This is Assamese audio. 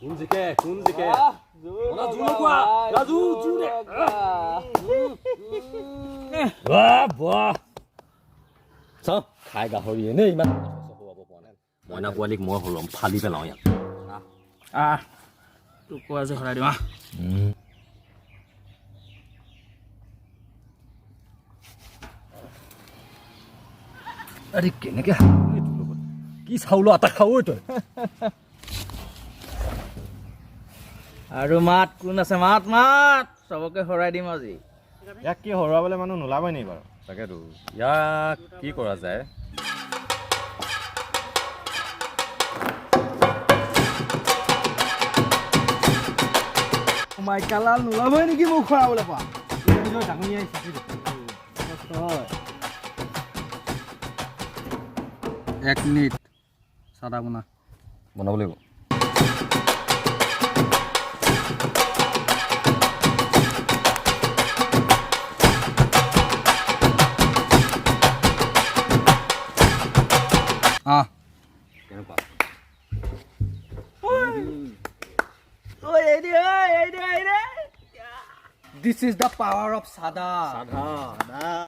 কোন জিকে মনা জোৰ কোৱা ৰাজু জোৰ দে বাহ চাও খাই গাহৰি এনে ইমান হ'ব পোৱা নাই মইনা পোৱালিক মই হলম ফালি পেলাও ইয়াত তোক কোৱা যে হৰাই দিওঁ আৰে কেনেকে কি চাউল আটা খাও তই আৰু মাত কোন আছে মাত মাত সবকে হৰাই দিম আজি ইয়াক কি হৰুৱাবলৈ মানুহ নোলাবই নেকি বাৰু তাকেতো ইয়াক কি কৰা যায় মাই কালাল নোলাবই নেকি মোক হৰাবলৈ পা এক মিনিট চাদা বনা বনাব লাগিব কেনেকুৱা This is the power of Sada.